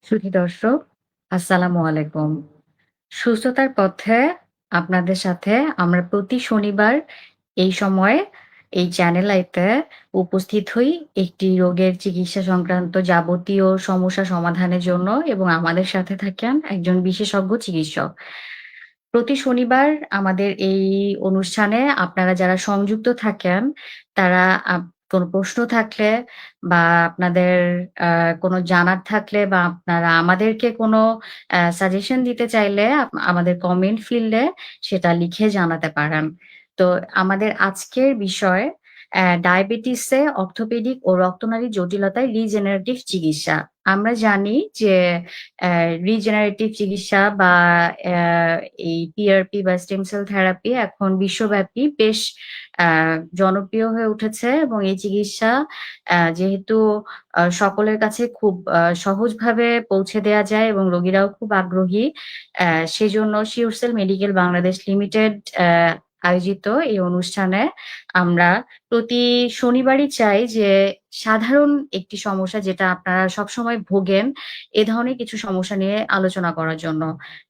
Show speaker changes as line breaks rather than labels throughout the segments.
সুধী দর্শক, আসসালামু আলাইকুম। সুস্থতার পথে আপনাদের সাথে আমরা প্রতি শনিবার এই সময়ে এই চ্যানেল আইতে উপস্থিত হই একটি রোগের চিকিৎসা সংক্রান্ত যাবতীয় সমস্যা সমাধানের জন্য এবং আমাদের সাথে থাকেন একজন বিশেষজ্ঞ চিকিৎসক। প্রতি শনিবার আমাদের এই অনুষ্ঠানে আপনারা যারা সংযুক্ত থাকেন, তারা কোনো প্রশ্ন থাকলে বা আপনাদের কোনো জানার থাকলে বা আপনারা আমাদেরকে কোনো সাজেশন দিতে চাইলে আমাদের কমেন্ট ফিল্ডে সেটা লিখে জানাতে পারেন। তো আমাদের আজকের বিষয় ডায়াবেটিসে অর্থোপেডিক ও রক্তনালী জটিলতায় রিজেনারেটিভ চিকিৎসা। আমরা জানি যে অ্যা রিজেনারেটিভ চিকিৎসা বা অ্যা এই পিআরপি বা স্টেম সেল থেরাপি এখন বিশ্বব্যাপী বেশ অ্যা জনপ্রিয় হয়ে উঠেছে এবং এই চিকিৎসা যেহেতু সকলের কাছে খুব সহজভাবে পৌঁছে দেয়া যায় এবং রোগীরাও খুব আগ্রহী। সেজন্য শিওরসেল মেডিকেল বাংলাদেশ লিমিটেড আয়োজিত এই অনুষ্ঠানে আমরা প্রতি শনিবারই চাই যে সাধারণ একটি সমস্যা যেটা আপনারা সবসময় ভোগেন, এ ধরনের কিছু সমস্যা নিয়ে আলোচনা করার জন্য।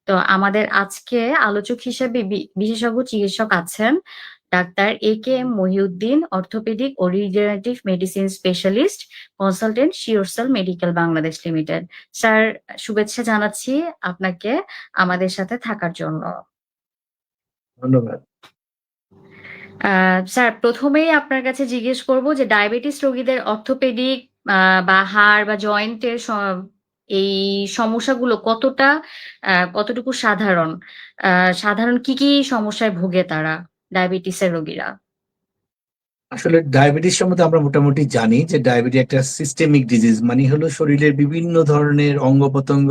তো আমাদের আজকে আলোচক হিসেবে বিশেষজ্ঞ চিকিৎসক আছেন ডাক্তার এ.কে.এম. মহিউদ্দিন, অর্থোপেডিক ও regenerative medicine specialist, consultant Surecell medical Bangladesh limited. Sir, শুভেচ্ছা জানাচ্ছি আপনাকে আমাদের সাথে থাকার জন্য।
ধন্যবাদ।
আ স্যার, ১ম এই আপনার কাছে জিজ্ঞেস করব যে ডায়াবেটিস রোগীদের অর্থোপেডিক আ বা হাড় বা জয়েন্টের এই সমস্যাগুলো কতটুকু সাধারণ? আ সাধারণ কি সমস্যায় ভোগে তারা, ডায়াবেটিসের রোগীরা?
আসলে ডায়াবেটিস সম্বন্ধে আমরা মোটামুটি জানি যে ডায়াবেটিস একটা সিস্টেমিক ডিজিজ মানে হলো শরীরের বিভিন্ন ধরনের অঙ্গ-প্রত্যঙ্গ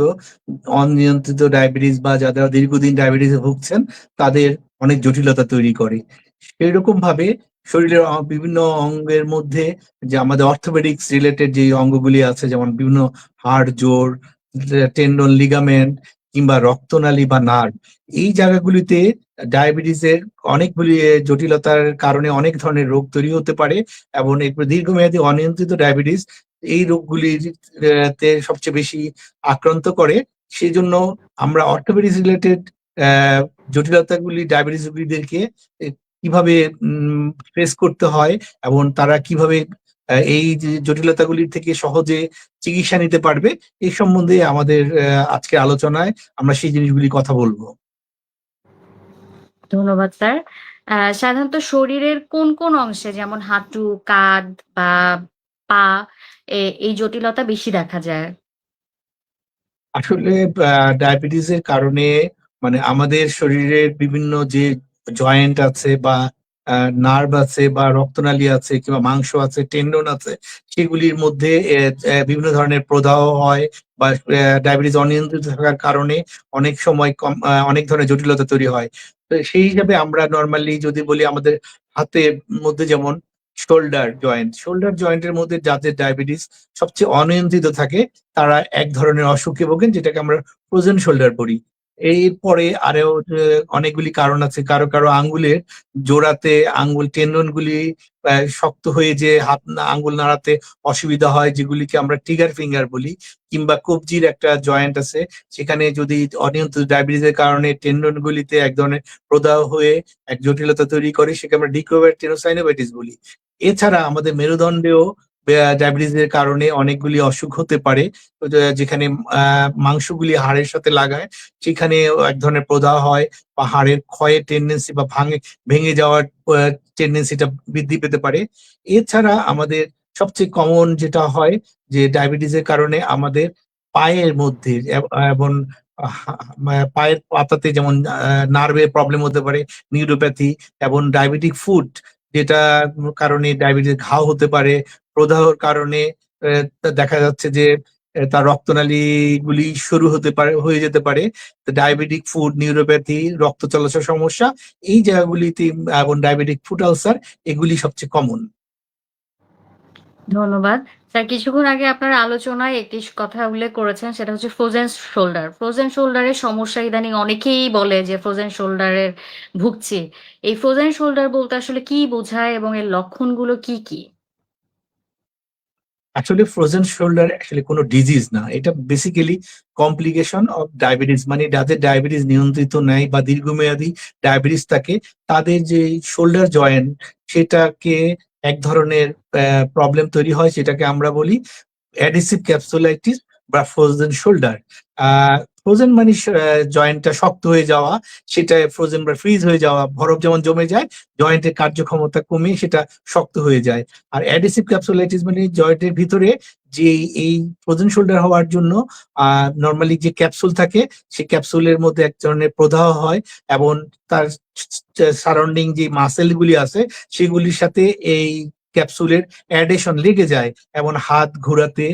অনিয়ন্ত্রিত ডায়াবেটিস বা যারা দীর্ঘদিন ডায়াবেটিসে ভুগছেন তাদের অনেক জটিলতা তৈরি করে। সেইরকম ভাবে শরীরের বিভিন্ন অঙ্গের মধ্যে যে আমাদের অর্থোপেডিক্স রিলেটেড যে অঙ্গগুলি আছে যেমন বিভিন্ন হাড়, জোড়, টেন্ডন, লিগামেন্ট কিংবা রক্তনালী বা নার্ভ এই জায়গাগুলিতে ডায়াবেটিসের অনেকগুলি জটিলতার কারণে অনেক ধরনের রোগ তৈরি হতে পারে এবং এরপর দীর্ঘমেয়াদী অনিয়ন্ত্রিত ডায়াবেটিস এই রোগগুলির তে সবচেয়ে বেশি আক্রান্ত করে। সেজন্য আমরা অর্থোপেডিক্স রিলেটেড জটিলতাগুলি ডায়াবেটিস রোগীদেরকে কিভাবে ফেস করতে হয় এবং তারা কিভাবে এই যে জটিলতাগুলি থেকে সহজে চিকিৎসা নিতে পারবে এই সম্বন্ধে আমাদের আজকের আলোচনায় আমরা সেই জিনিসগুলি কথা বলবো।
ধন্যবাদ স্যার। সাধারণত শরীরের কোন অংশে যেমন হাঁটু, কাঁধ বা পা এই জটিলতা বেশি দেখা যায়?
আসলে ডায়াবেটিসের কারণে মানে আমাদের শরীরের বিভিন্ন যে জয়েন্ট আছে বা নার্ভ আছে বা রক্তনালী আছে কিংবা মাংস আছে, টেন্ডন আছে, সেগুলির মধ্যে বিভিন্ন ধরনের প্রদাহ হয় বা ডায়াবেটিস অনিয়ন্ত্রিত থাকার কারণে অনেক সময় অনেক ধরনের জটিলতা তৈরি হয়। তো সেই হিসাবে আমরা নরমালি যদি বলি আমাদের হাতের মধ্যে যেমন শোল্ডার জয়েন্টের মধ্যে যাদের ডায়াবেটিস সবচেয়ে অনিয়ন্ত্রিত থাকে তারা এক ধরনের অসুখে ভোগেন যেটাকে আমরা ফ্রোজেন শোল্ডার বলি। এরপরে আরো অনেকগুলি কারণ আছে। কারো আঙ্গুলের জোড়াতে আঙ্গুল টেন্ডন গুলি শক্ত হয়ে যে আঙ্গুল নাড়াতে অসুবিধা হয় যেগুলিকে আমরা ট্রিগার ফিঙ্গার বলি। কিংবা কবজির একটা জয়েন্ট আছে সেখানে যদি অনিয়ন্ত্রিত ডায়াবেটিসের কারণে টেন্ডন গুলিতে এক ধরনের প্রদাহ হয়ে এক জটিলতা তৈরি করে সেকে আমরা ডিক্রোভার টেনোসাইনোভাইটিস বলি। এছাড়া আমাদের মেরুদণ্ডেও ডায়াবেটিসের কারণে অনেকগুলি অসুখ হতে পারে যেখানে মাংসগুলি হাড়ের সাথে লাগায় সেখানে এক ধরনের প্রদাহ হয় বা হাড়ের ক্ষয়ের টেন্ডেন্সি বা ভেঙে যাওয়ার টেন্ডেন্সিটা বৃদ্ধি পেতে পারে। এছাড়া আমাদের সবচেয়ে কমন যেটা হয় যে ডায়াবেটিসের কারণে আমাদের পায়ের মধ্যে এবং পায়ের পাতাতে যেমন নার্ভের প্রবলেম হতে পারে, নিউরোপ্যাথি এবং ডায়াবেটিক ফুট যেটা কারণে ডায়াবেটিস ঘাও হতে পারে। প্রদাহর কারণে দেখা যাচ্ছে যে তার রক্তনালী গুলি শুরু হয়ে যেতে পারে। ডায়াবেটিক ফুড, নিউরোপ্যাথি, রক্ত চলাচল সমস্যা এই জায়গাগুলিতে এবং ডায়াবেটিক ফুট আলসার এগুলি সবচেয়ে কমন।
ধন্যবাদ। স্যার, কিছুক্ষণ আগে আপনার আলোচনায় একটি কথা উল্লেখ করেছেন, সেটা হচ্ছে ফ্রোজেন শোল্ডার। ফ্রোজেন শোল্ডারের সমস্যা ইদানিং অনেকেই বলে যে ফ্রোজেন শোল্ডারের ভুগছি। এই ফ্রোজেন শোল্ডার বলতে আসলে কি বোঝায় এবং এর লক্ষণগুলো কি?
আসলে ফ্রোজেন শোল্ডার আসলে কোনো ডিজিজ না, এটা বেসিক্যালি কমপ্লিকেশন অফ ডায়াবেটিস। মানে যাদের ডায়াবেটিস নিয়ন্ত্রিত নেই বা দীর্ঘমেয়াদী ডায়াবেটিস থাকে, তাদের যে শোল্ডার জয়েন্ট সেটাকে এক ধরনের প্রবলেম তৈরি হয়, সেটাকে আমরা বলি অ্যাডিসিভ ক্যাপসুলাইটিস বা ফ্রোজেন শোল্ডার। ফ্রোজেন মানে জয়েন্টটা শক্ত হয়ে যাওয়া, সেটা ফ্রোজেন বা ফ্রিজ হয়ে যাওয়া, বরফ যেমন জমে যায়, জয়েন্টের কার্যক্ষমতা কমে সেটা শক্ত হয়ে যায়। আর অ্যাডিসিভ ক্যাপসুলাইটিস মানে জয়েন্টের ভিতরে যে এই ফ্রোজেন শোল্ডার হওয়ার জন্য নর্মালি যে ক্যাপসুল থাকে, সেই ক্যাপসুলের মধ্যে এক ধরনের প্রদাহ হয় এবং তার সারাউন্ডিং যে মাসেল গুলি আছে সেগুলির সাথে এই ক্যাপসুলের অ্যাডেশন লেগে যায় এবং হাত ঘোরাতে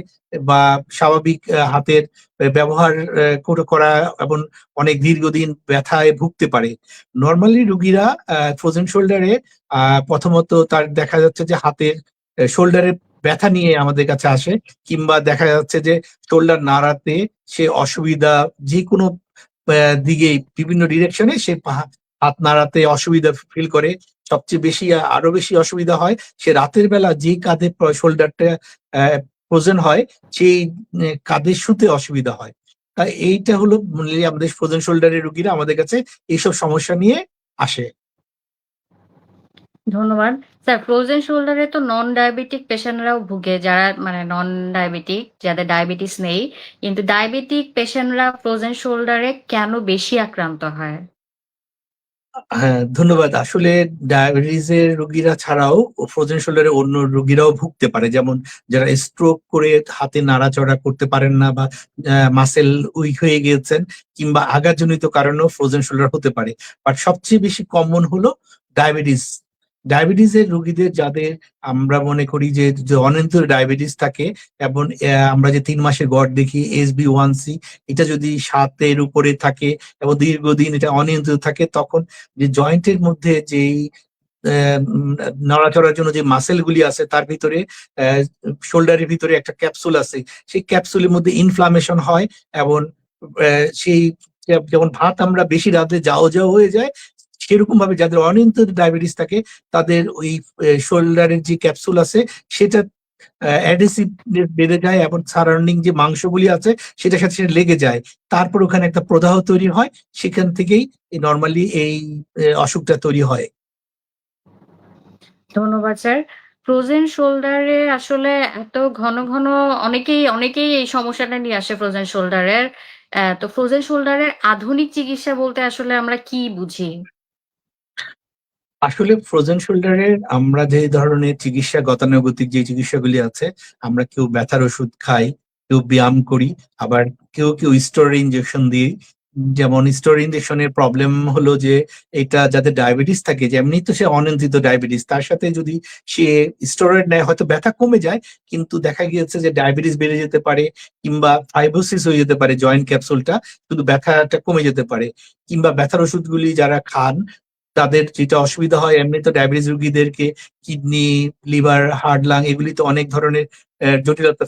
বা স্বাভাবিক হাতের ব্যবহার করা এবং অনেক দীর্ঘদিন ব্যথায় ভুগতে পারে। নর্মালি রুগীরা ফ্রোজেন শোল্ডারে প্রথমত তার দেখা যাচ্ছে যে হাতের শোল্ডারে ব্যথা নিয়ে আমাদের কাছে আসে, কিংবা দেখা যাচ্ছে যে শোল্ডার নাড়াতে সে অসুবিধা, যে কোনো দিকেই বিভিন্ন ডিরেকশনে সে হাত নাড়াতে অসুবিধা ফিল করে। সবচেয়ে বেশি আরো বেশি অসুবিধা হয় সে রাতের বেলা যে কাঁধে শোল্ডারটা ফ্রোজেন হয়, সেই কাঁধে শুতে অসুবিধা হয়। তাই এইটা হলো mainly আমাদের ফ্রোজেন শোল্ডারের রুগীরা আমাদের কাছে এইসব সমস্যা নিয়ে আসে।
ধন্যবাদ। স্যার, ফ্রোজেন শোল্ডারে তো নন ডায়াবেটিক পেশেন্টরাও ভুগে, যারা মানে নন ডায়াবেটিক, যাদের ডায়াবেটিস নেই, কিন্তু ডায়াবেটিক পেশেন্টরা ফ্রোজেন শোল্ডারে কেন বেশি আক্রান্ত হয়?
হ্যাঁ, ধন্যবাদ। আসলে ডায়াবেটিস এর রোগীরা ছাড়াও ফ্রোজেন শোল্ডারে অন্য রোগীরাও ভুগতে পারে, যেমন যারা স্ট্রোক করে হাতে নাড়াচাড়া করতে পারেন না বা মাসেল উইক হয়ে গিয়েছেন, কিংবা আঘাতজনিত কারণেও ফ্রোজেন শোল্ডার হতে পারে। বাট সবচেয়ে বেশি কমন হলো ডায়াবেটিস। ডায়াবেটিস এর রোগীদের, যাদের আমরা মনে করি যে অনিয়ন্ত্রিত ডায়াবেটিস থাকে এবং আমরা যে 3 মাসের গড় দেখি HbA1c, এটা যদি 7-এর উপরে থাকে এবং দীর্ঘদিন এটা অনিয়ন্ত্রিত থাকে, তখন যে জয়েন্টের মধ্যে যেই নড়াচড়ার জন্য যে মাসেল গুলি আছে তার ভিতরে শোল্ডারের ভিতরে একটা ক্যাপসুল আছে, সেই ক্যাপসুলের মধ্যে ইনফ্লামেশন হয় এবং সেই যেমন ভাত আমরা বেশি রাতে যাও যাও হয়ে যায়, সেরকম ভাবে যাদের অনিয়ন্ত্রিত ডায়াবেটিস থাকে তাদের ওই শোল্ডারের যে ক্যাপসুল আছে সেটা অ্যাডহেসিভ বেড়ে যায় এবং সারাউন্ডিং যে মাংসগুলি আছে সেটার সাথে সেটা লেগে যায়। তারপর ওখানে একটা প্রদাহ তৈরি হয়, সেখান থেকেই নর্মালি এই অসুখটা তৈরি হয়।
ধন্যবাদ স্যার। ফ্রোজেন শোল্ডারে আসলে এত ঘন ঘন অনেকেই এই সমস্যাটা নিয়ে আসে ফ্রোজেন শোল্ডারের। তো ফ্রোজেন শোল্ডারের আধুনিক চিকিৎসা বলতে আসলে আমরা কি বুঝি?
আসলে ফ্রোজেন শোল্ডারের আমরা যে ধরনের চিকিৎসা, গতানুগতিক যে চিকিৎসাগুলি আছে, আমরা কেউ ব্যথার ওষুধ খাই, কেউ ব্যায়াম করি, আবার কেউ স্টেরয়েড ইনজেকশন দিই। যেমন স্টেরয়েড ইনজেকশনের প্রবলেম হলো যে এটা যাদের ডায়াবেটিস থাকে, যেমনি তো সে অনিয়ন্ত্রিত ডায়াবেটিস, তার সাথে যদি সে স্টেরয়েড নেয় হয়তো ব্যথা কমে যায়, কিন্তু দেখা গিয়েছে যে ডায়াবেটিস বেড়ে যেতে পারে, কিংবা ফাইব্রোসিস হয়ে যেতে পারে জয়েন্ট ক্যাপসুলটা, শুধু ব্যথাটা কমে যেতে পারে। কিংবা ব্যথার ওষুধগুলি যারা খান তাদের যেটা অসুবিধা হয়, এমনি তো ডায়াবেটিস রোগীদেরকে কিডনি, লিভার, হার্ট, লাং এগুলিতে অনেক ধরনের জটিলতা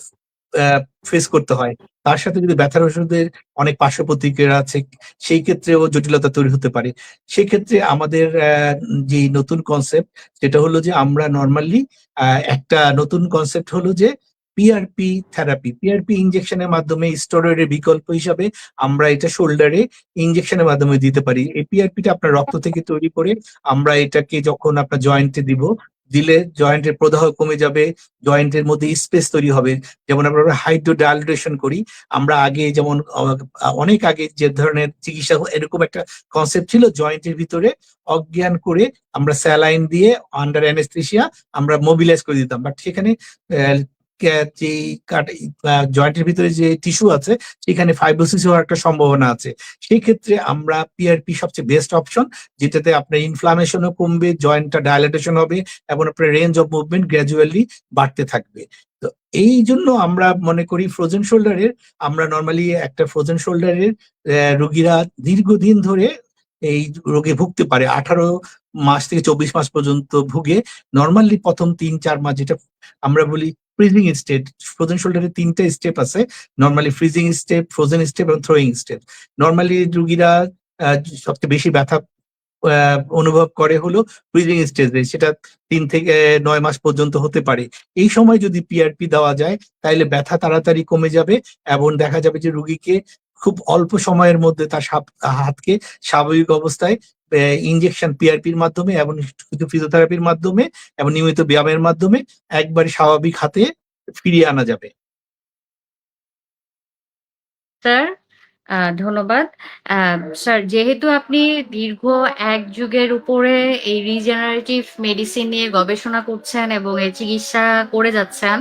ফেস করতে হয়। তার সাথে যদি ব্যথার ওষুধের অনেক পার্শ্ব প্রতিক্রিয়া আছে, সেই ক্ষেত্রেও জটিলতা তৈরি হতে পারে। সেক্ষেত্রে আমাদের যে নতুন কনসেপ্ট, যেটা হলো যে আমরা নর্মালি একটা নতুন কনসেপ্ট হলো যে পিআরপি থেরাপি, পিআরপি ইনজেকশনের মাধ্যমে স্টেরয়েডের বিকল্প হিসাবে আমরা এটা শোল্ডারে ইনজেকশনের মাধ্যমে দিতে পারি। এই পিআরপিটা আপনার রক্ত থেকে তৈরি করে আমরা এটাকে যখন আপনার জয়েন্টে দিলে জয়েন্টের প্রদাহ কমে যাবে, জয়েন্টের মধ্যে স্পেস তৈরি হবে। যেমন আমরা হাইড্রোডাইলেশন করি, আমরা আগে যেমন অনেক আগে যে ধরনের চিকিৎসা এরকম একটা কনসেপ্ট ছিল, জয়েন্টের ভিতরে অজ্ঞান করে আমরা স্যালাইন দিয়ে আন্ডার অ্যানেস্থেসিয়া আমরা মোবিলাইজ করে দিতাম। বাট সেখানে যে জয়েন্টের ভিতরে যে টিস্যু আছে সেখানে ফাইব্রোসিস হওয়ার একটা সম্ভাবনা আছে। সেই ক্ষেত্রে আমরা পিআরপি সবচেয়ে বেস্ট অপশন, যেটাতে আপনার ইনফ্লামেশনও কমবে, জয়েন্টটা ডায়ালেটেশন হবে এবং আপনার রেঞ্জ অফ মুভমেন্ট গ্র্যাজুয়ালি বাড়তে থাকবে। তো এই জন্য আমরা মনে করি ফ্রোজেন শোল্ডারের, আমরা নর্মালি একটা ফ্রোজেন শোল্ডারের রোগীরা দীর্ঘদিন ধরে এই রোগে ভুগতে পারে, 18 মাস থেকে 24 মাস পর্যন্ত ভুগে। নর্মালি প্রথম 3-4 মাস, যেটা আমরা বলি ফ্রিজিং স্টেট, ফ্রোজেন শোল্ডারের 3টা স্টেপ আছে, normally freezing step, frozen step এবং থ্রোয়িং স্টেপ। নর্মালি রুগীরা সবচেয়ে বেশি ব্যথা অনুভব করে হলো ব্রিদিং স্টেজে, সেটা 3 থেকে 9 মাস পর্যন্ত হতে পারে। এই সময় যদি পিআরপি দেওয়া যায় তাহলে ব্যথা তাড়াতাড়ি কমে যাবে এবং দেখা যাবে যে রুগীকে খুব অল্প সময়ের মধ্যে তার হাতকে স্বাভাবিক অবস্থায় ইনজেকশন পিআরপির মাধ্যমে এবং কিছু ফিজিওথেরাপির মাধ্যমে এবং নিয়মিত ব্যায়ামের মাধ্যমে একবারে স্বাভাবিক হাতে ফিরিয়ে আনা যাবে।
স্যার, ধন্যবাদ। স্যার, যেহেতু আপনি দীর্ঘ এক যুগের উপরে এই রিজেনারেটিভ মেডিসিন নিয়ে গবেষণা করছেন এবং এর চিকিৎসা করে যাচ্ছেন,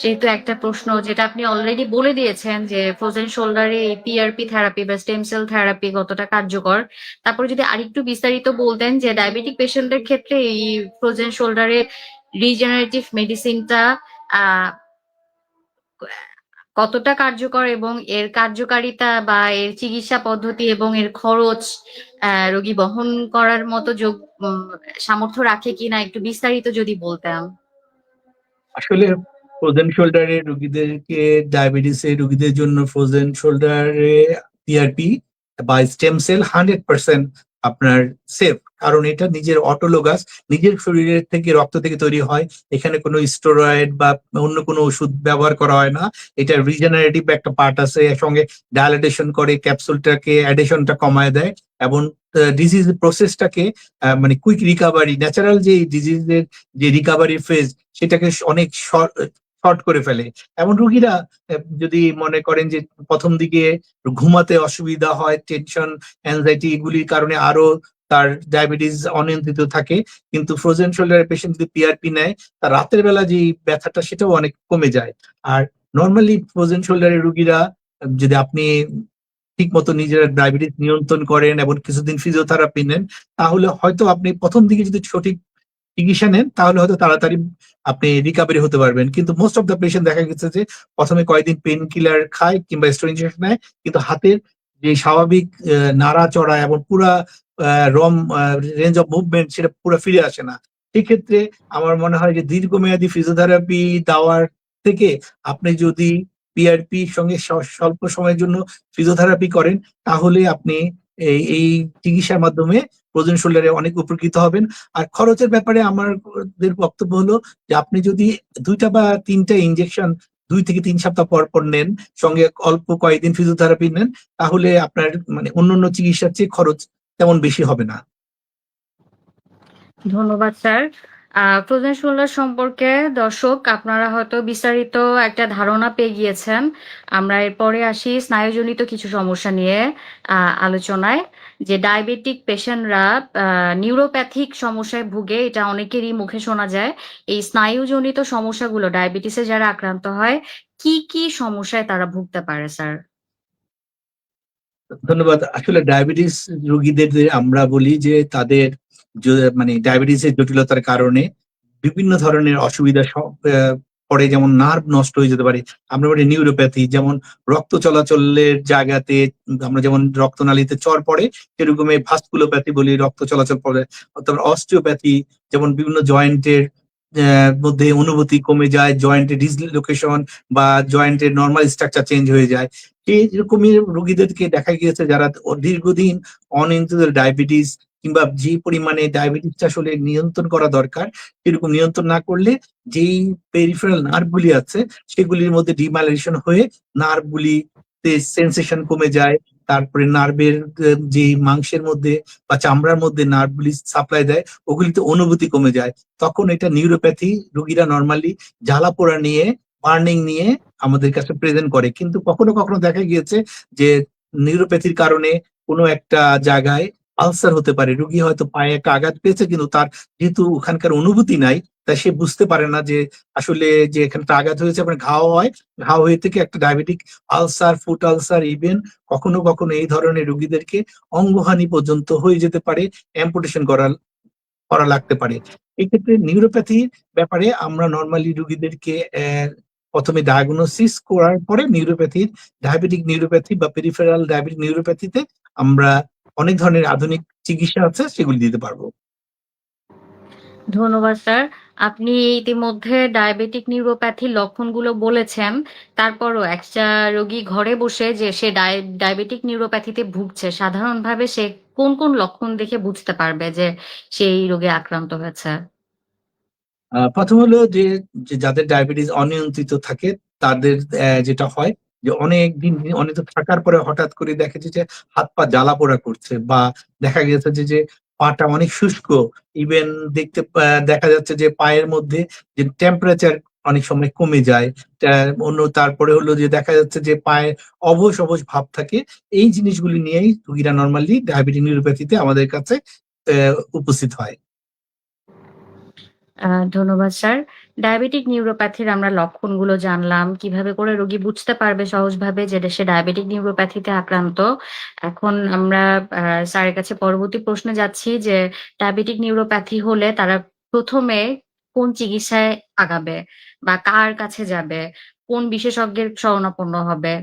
সেহেতু একটা প্রশ্ন যেটা আপনি অলরেডি বলে দিয়েছেন যে ফ্রোজেন শোল্ডারে এই পিআরপি থেরাপি বা স্টেম সেল থেরাপি কতটা কার্যকর। তারপরে যদি আরেকটু বিস্তারিত বলতেন যে ডায়াবেটিক পেশেন্টদের ক্ষেত্রে এই ফ্রোজেন শোল্ডারে রিজেনারেটিভ মেডিসিনটা আহ কতটা কার্যকর এবং এর কার্যকারিতা বা এর চিকিৎসা পদ্ধতি এবং এর খরচ রোগী বহন করার মতো সামর্থ্য রাখে কিনা একটু বিস্তারিত যদি বলতাম।
আসলে ফ্রোজেন শোল্ডারের রোগীদেরকে, ডায়াবেটিসের রোগীদের জন্য ফ্রোজেন শোল্ডারে পিআরপি বা স্টেম সেল 100% আপনার সেফ, কারণ এটা নিজের অটোলোগাস, নিজের শরীরের থেকে রক্ত থেকে তৈরি হয়। এখানে কোনো স্টেরয়েড বা অন্য কোনো ওষুধ ব্যবহার করা হয় না। এটা রিজেনারেটিভ একটা পার্ট আছে, এর সঙ্গে ডায়ালাটেশন করে ক্যাপসুলটাকে অ্যাডেশনটা কমায় দেয় এবং ডিজিজ প্রসেসটাকে মানে কুইক রিকাভারি, ন্যাচারাল যে ডিজিজের যে রিকাভারি ফেজ সেটাকে অনেক শর্ট করে ফেলে। এমন রোগীরা যদি মনে করেন যে প্রথম দিকে ঘুমাতে অসুবিধা হয়, টেনশন, অ্যাংজাইটি এগুলির কারণে আরো তার ডায়াবেটিস অনিয়ন্ত্রিত থাকে, কিন্তু ফ্রোজেন শোল্ডারের পেশেন্ট যদি পিআরপি নেয় তার রাতের বেলা যে ব্যথাটা সেটাও অনেক কমে যায়। আর নর্মালি ফ্রোজেন শোল্ডারের রোগীরা যদি আপনি ঠিক মতো নিজের ডায়াবেটিস নিয়ন্ত্রণ করেন এবং কিছুদিন ফিজিওথেরাপি নেন, তাহলে হয়তো আপনি প্রথম দিকে যদি সঠিক চিকিৎসা নেন তাহলে হয়তো তাড়াতাড়ি আপনি রিকভারি হতে পারবেন। কিন্তু মোস্ট অফ দ্য পেশেন্ট দেখা গেছে যে প্রথমে কয়েকদিন পেইন কিলার খায় কিংবা স্টেরয়েড ইনজেকশন নেয়, কিন্তু হাতের যে স্বাভাবিক নাড়াচড়া এবং পুরা রেঞ্জ অফ মুভমেন্ট সেটা পুরো ফিরে আসে না। সেক্ষেত্রে আমার মনে হয় যে দীর্ঘমেয়াদী ফিজিওথেরাপি দেওয়ার থেকে আপনি যদি পিআরপি সঙ্গে স্বল্প সময়ের জন্য ফিজিওথেরাপি করেন তাহলে আপনি এই চিকিৎসার মাধ্যমে ফ্রোজেন শোল্ডারে অনেক উপকৃত হবেন। আর খরচের ব্যাপারে আমাদের বক্তব্য হলো যে আপনি যদি 2টা বা 3টা ইনজেকশন 2 থেকে 3 সপ্তাহ পর পর নেন, সঙ্গে অল্প কয়েকদিন ফিজিওথেরাপি নেন, তাহলে আপনার মানে অন্যান্য চিকিৎসার চেয়ে খরচ তেমন বেশি হবে না।
ধন্যবাদ স্যার। ফ্রোজেন শোল্ডার সম্পর্কে দর্শক আপনারা হয়তো বিস্তারিত একটা ধারণা পেয়ে গিয়েছেন। আমরা এরপরে আসি স্নায়ুজনিত কিছু সমস্যা নিয়ে আলোচনায়। যে ডায়াবেটিক পেশেন্টরা নিউরোপ্যাথিক সমস্যায় ভুগে, এটা অনেকেরই মুখে শোনা যায়। এই স্নায়ুজনিত সমস্যাগুলো ডায়াবেটিসে যারা আক্রান্ত হয় কি কি সমস্যায় তারা ভুগতে পারে স্যার?
ধন্যবাদ। আসলে ডায়াবেটিস রোগীদের যে আমরা বলি যে তাদের মানে ডায়াবেটিসের জটিলতার কারণে বিভিন্ন ধরনের অসুবিধা পড়ে, যেমন নার্ভ নষ্ট হয়ে যেতে পারে। আমরা বলি নিউরোপ্যাথি, যেমন রক্ত চলাচলের জায়গাতে আমরা যেমন রক্তনালীতে চর পড়ে, সেরকম ভাস্কুলোপ্যাথি বলি, রক্ত চলাচল পড়ে। তারপর অস্টিওপ্যাথি, যেমন বিভিন্ন জয়েন্টের মধ্যে অনুভূতি কমে যায়, জয়েন্টের ডিসলোকেশন বা জয়েন্টের নর্মাল স্ট্রাকচার চেঞ্জ হয়ে যায়। এরকমই রোগীদেরকে দেখা গিয়েছে যারা দীর্ঘদিন অনিয়ন্ত্রিত ডায়াবেটিস কিংবা যে পরিমাণে ডায়াবেটিসটা আসলে নিয়ন্ত্রণ করা দরকার সেরকম নিয়ন্ত্রণ না করলে যেই পেরিফেরাল নার্ভ গুলি আছে সেগুলির মধ্যে ডিমাইলিনেশন হয়ে নার্ভ গুলিতে সেন্সেশন কমে যায়। তারপরে নার্ভের যে মাংসের মধ্যে বা চামড়ার মধ্যে নার্ভ গুলি সাপ্লাই দেয় ওগুলিতে অনুভূতি কমে যায়। তখন এটা নিউরোপ্যাথি রোগীরা নর্মালি জ্বালা পোড়া নিয়ে, বার্নিং নিয়ে আমাদের কাছে প্রেজেন্ট করে। কিন্তু কখনো কখনো দেখা গিয়েছে যে নিউরোপ্যাথির কারণে কোনো একটা জায়গায় আলসার হতে পারে। রোগী হয়তো পায়ে একটা আঘাত পেয়েছে কিন্তু তার যেহেতু ওখানকার অনুভূতি নাই, তাই সে বুঝতে পারে না যে আসলে যে এখানে একটা আঘাত হয়েছে, মানে ঘাও হয়, ঘাও হয়ে থেকে একটা diabetic ulcer, foot ulcer, even কখনো কখনো এই ধরনের রোগীদেরকে অঙ্গহানি পর্যন্ত হয়ে যেতে পারে, অ্যাম্পুটেশন করা লাগতে পারে। এক্ষেত্রে নিউরোপ্যাথির ব্যাপারে আমরা নর্মালি রোগীদেরকে প্রথমে ডায়াগনোসিস করার পরে নিউরোপ্যাথির, ডায়াবেটিক নিউরোপ্যাথি বা পেরিফেরাল ডায়াবেটিক নিউরোপ্যাথিতে আমরা অনেক ধরনের আধুনিক চিকিৎসা আছে সেগুলি দিতে পারবো।
ধন্যবাদ স্যার। আপনি ইতিমধ্যে ডায়াবেটিক নিউরোপ্যাথির লক্ষণগুলো বলেছেন। তারপরও একটা রোগী ঘরে বসে যে সে ডায়াবেটিক নিউরোপ্যাথিতে ভুগছে, সাধারণভাবে সে কোন, কোন লক্ষণ দেখে বুঝতে পারবে যে সে এই রোগে আক্রান্ত হয়েছে?
প্রথম হলো যে, যাদের ডায়াবেটিস অনিয়ন্ত্রিত থাকে তাদের যেটা হয় যে অনেকদিন অনিয়ন্ত্রিত থাকার পরে হঠাৎ করে দেখা যায় যে হাত-পা জ্বালা-পোড়া করছে বা দেখা গেছে যে পাটা অনেক শুষ্ক। ইভেন দেখা যাচ্ছে যে পায়ের মধ্যে যে টেম্পারেচার অনেক সময় কমে যায়। তারপরে হলো যে দেখা যাচ্ছে যে পায়ে অবশ, অবশ ভাব থাকে। এই জিনিসগুলি নিয়েই রোগীরা নরমালি ডায়াবেটিক নিউরোপ্যাথিতে আমাদের কাছে উপস্থিত হয়।
আ ধন্যবাদ স্যার। ডায়াবেটিক নিউরোপ্যাথির আমরা লক্ষণগুলো জানলাম। কিভাবে করে রোগী বুঝতে পারবে সহজভাবে যে সে ডায়াবেটিক নিউরোপ্যাথিতে আক্রান্ত। এখন আমরা স্যারের কাছে পরবর্তী প্রশ্নে যাচ্ছি যে ডায়াবেটিক নিউরোপ্যাথি হলে তারা ১ম এ কোন চিকিৎসায় আগাবে? বা কার কাছে যাবে? কোন বিশেষজ্ঞের শরণাপন্ন হবে?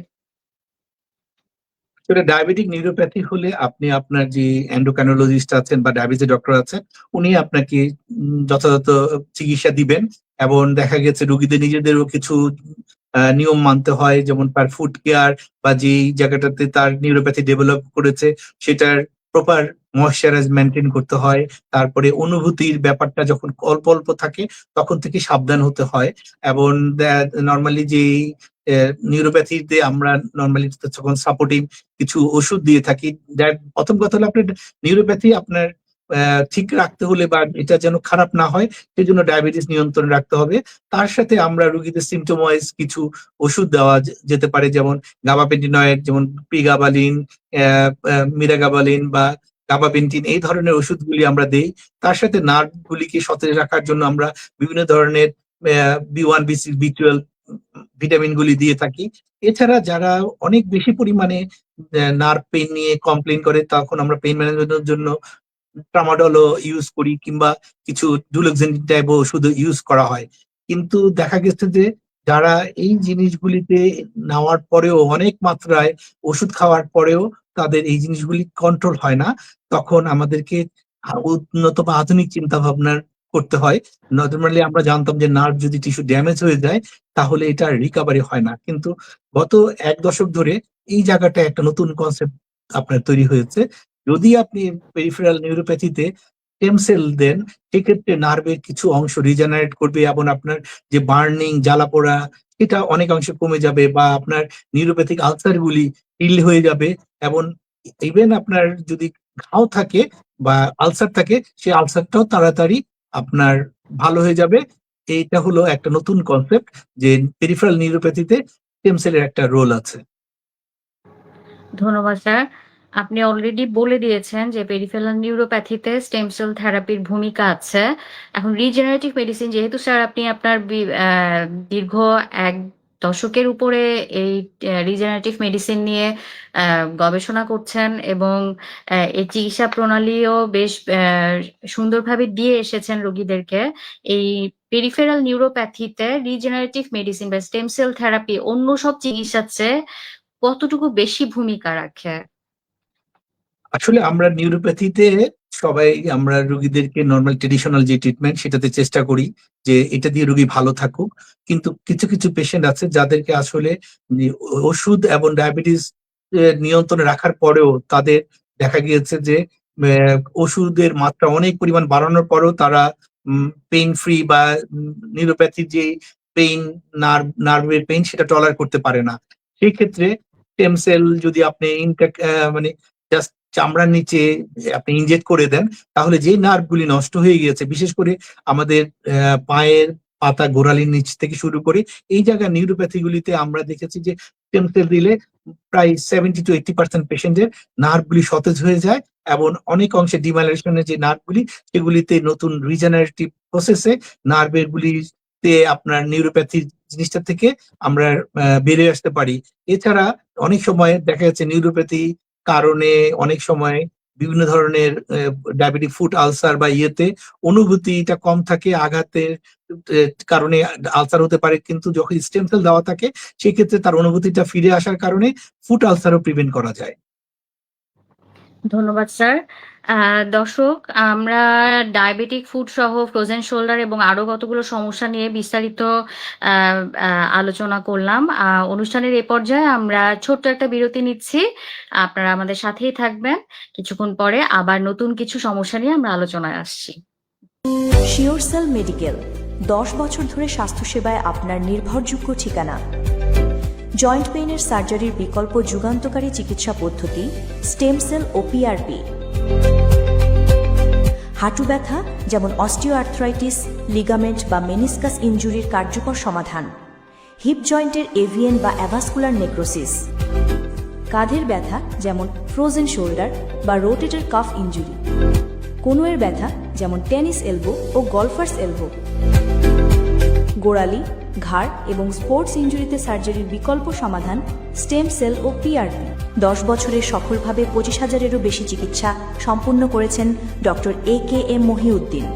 আসলে ডায়াবেটিক নিউরোপ্যাথি হলে আপনি আপনার যে এন্ডোক্রাইনোলজিস্ট আছেন বা ডায়াবেটিস ডক্টর আছেন, উনি আপনাকে যথাযথ চিকিৎসা দিবেন এবং দেখা গেছে রোগীদের নিজেদেরও কিছু নিয়ম মানতে হয়। যেমন তার ফুড কেয়ার বা যেই জায়গাটাতে তার নিউরোপ্যাথি ডেভেলপ করেছে সেটার প্রপার ময়েশ্চারাইজ মেইনটেইন করতে হয়। তারপরে অনুভূতির ব্যাপারটা যখন অল্প, অল্প থাকে তখন থেকে সাবধান হতে হয় এবং নরমালি যেই নিউরোপ্যাথিতে আমরা নরমালি যখন সাপোর্টিং কিছু ওষুধ দিয়ে থাকি। প্রথম কথা হলো আপনার নিউরোপ্যাথি আপনার ঠিক রাখতে হলে বা এটা যেন খারাপ না হয় সেজন্য ডায়াবেটিস নিয়ন্ত্রণে রাখতে হবে। তার সাথে আমরা রোগীদের symptom wise কিছু ওষুধ দেওয়া যেতে পারে, যেমন গাবাপেন্টিনয়েড, যেমন প্রিগাবালিন, মিরাগাবালিন বা গাবাপেন্টিন, এই ধরনের ওষুধগুলি আমরা দেই। তার সাথে নার্ভ গুলিকে সতেজ রাখার জন্য আমরা বিভিন্ন ধরনের B1, B6, B12 ভিটামিন গুলি দিয়ে থাকি। এছাড়া যারা অনেক বেশি পরিমাণে নার্ভ পেইন নিয়ে কমপ্লেইন করে তখন আমরা পেইন ম্যানেজমেন্টের জন্য ট্রামাডলও ইউজ করি কিংবা কিছু ডুলোক্সিন টাইপ ওষুধও ইউজ করা হয়। কিন্তু দেখা গেছে যে যারা এই জিনিসগুলিতে নেওয়ার পরেও অনেক মাত্রায় ওষুধ খাওয়ার পরেও তাদের এই জিনিসগুলি কন্ট্রোল হয় না, তখন আমাদেরকে উন্নত বা আধুনিক চিন্তা ভাবনা করতে হয়। নরমালি আমরা জানতাম যে নার্ভ যদি টিস্যু ড্যামেজ হয়ে যায় তাহলে এটা রিকভারি হয় না। কিন্তু গত ১ দশক ধরে এই জায়গাটায় একটা নতুন কনসেপ্ট আপনার তৈরি হয়েছে। যদি আপনি পেরিফেরাল নিউরোপ্যাথিতে স্টেম সেল দেন, সেক্ষেত্রে নার্ভের কিছু অংশ রিজেনারেট করবে এবং আপনার যে বার্নিং, জ্বালাপোড়া এটা অনেকাংশে কমে যাবে বা আপনার নিউরোপ্যাথিক আলসার গুলি হিল হয়ে যাবে এবং ইভেন আপনার যদি ঘাও থাকে বা আলসার থাকে, সেই আলসারটাও তাড়াতাড়ি আপনার ভালো হয়ে যাবে। এইটা হলো একটা নতুন কনসেপ্ট যে পেরিফেরাল নিউরোপ্যাথিতে স্টেম সেলের একটা রোল আছে।
ধন্যবাদ স্যার। আপনি অলরেডি বলে দিয়েছেন যে পেরিফেরাল নিউরোপ্যাথিতে স্টেম সেল থেরাপির ভূমিকা আছে। এখন রিজেনারেটিভ মেডিসিন যেহেতু স্যার আপনি আপনার দীর্ঘ ১ দশকের উপরে এই রিজেনারেটিভ মেডিসিন নিয়ে গবেষণা করছেন এবং এই চিকিৎসা প্রণালীও বেশ সুন্দরভাবে দিয়ে এসেছেন রোগীদেরকে। এই পেরিফেরাল নিউরোপ্যাথিতে রিজেনারেটিভ মেডিসিন বা স্টেম সেল থেরাপি অন্য সব চিকিৎসার চেয়ে কতটুকু বেশি ভূমিকা রাখে?
আসলে আমরা নিউরোপ্যাথিতে সবাই আমরা রোগীদেরকে নরমাল ট্রেডিশনাল যে ট্রিটমেন্ট সেটাতে চেষ্টা করি যে এটা দিয়ে রোগী ভালো থাকুক। কিন্তু কিছু, কিছু পেশেন্ট আছে যাদেরকে আসলে ওষুধ এবং ডায়াবেটিস নিয়ন্ত্রণে রাখার পরেও তাদের দেখা গিয়েছে যে ওষুধের মাত্রা অনেক পরিমাণ বাড়ানোর পরেও তারা পেইন ফ্রি বা নিউরোপ্যাথির যে পেইন, নার্ভের পেইন সেটা টলার করতে পারে না। সেক্ষেত্রে স্টেম সেল যদি আপনি মানে জাস্ট চামড়ার নিচে আপনি ইনজেক্ট করে দেন, তাহলে যে নার্ভ গুলি নষ্ট হয়ে গিয়েছে, বিশেষ করে আমাদের পায়ের পাতা গোড়ালির নিচ থেকে শুরু করে এই জায়গার নিউরোপ্যাথি গুলিতে আমরা দেখেছি যে স্টেম সেল দিলে প্রায় 70-80% পেশেন্টের নার্ভ গুলি সতেজ হয়ে যায় এবং অনেক অংশে ডিমাইলিনেশনের যে নার্ভ গুলি সেগুলিতে নতুন রিজেনারেটিভ প্রসেসে নার্ভের গুলিতে আপনার নিউরোপ্যাথি জিনিসটা থেকে আমরা বেরিয়ে আসতে পারি। এছাড়া অনেক সময় দেখা যাচ্ছে নিউরোপ্যাথি কারণে অনেক সময় বিভিন্ন ধরনের ডায়াবেটিক ফুট আলসার বা ইয়েতে অনুভূতিটা কম থাকে, আঘাতের কারণে আলসার হতে পারে। কিন্তু যখন স্টেম সেল দেওয়া থাকে সেক্ষেত্রে তার অনুভূতিটা ফিরে আসার কারণে ফুট আলসারও প্রিভেন্ট করা যায়।
ধন্যবাদ স্যার। দর্শক, আমরা ডায়াবেটিক ফুড সহ ফ্রোজেন শোল্ডার এবং আরো কতগুলো সমস্যা নিয়ে বিস্তারিত আ আ আলোচনা করলাম। অনুষ্ঠানের এ পর্যায়ে আমরা ছোট্ট একটা বিরতি নিচ্ছি। আপনারা আমাদের সাথেই থাকবেন। কিছুক্ষণ পরে আবার নতুন কিছু সমস্যা নিয়ে আমরা আলোচনায় আসছি।
শিওরসেল মেডিকেল 10 বছর ধরে স্বাস্থ্যসেবায় আপনার নির্ভরযোগ্য ঠিকানা। জয়েন্ট পেইনের সার্জারির বিকল্প যুগান্তকারী চিকিৎসা পদ্ধতি স্টেম সেল ও পিআরপি। হাঁটু ব্যথা যেমন অস্টিওআর্থ্রাইটিস, লিগামেন্ট বা মেনিসকাস ইনজুরির কার্যকর সমাধান। হিপ জয়েন্টের এভিএন বা অ্যাভাসকুলার নেক্রোসিস। কাঁধের ব্যথা যেমন ফ্রোজেন শোল্ডার বা রোটেটর কাফ ইনজুরি। কনুয়ের ব্যথা যেমন টেনিস এলবো ও গলফার্স এলবো। গোড়ালি, ঘাড় এবং স্পোর্টস ইনজুরিতে সার্জারির বিকল্প সমাধান স্টেম সেল ও পিআরপি। 10 বছরে সফলভাবে 25,000-এরও বেশি চিকিৎসা সম্পূর্ণ করেছেন ডক্টর AKM মহিউদ্দিন।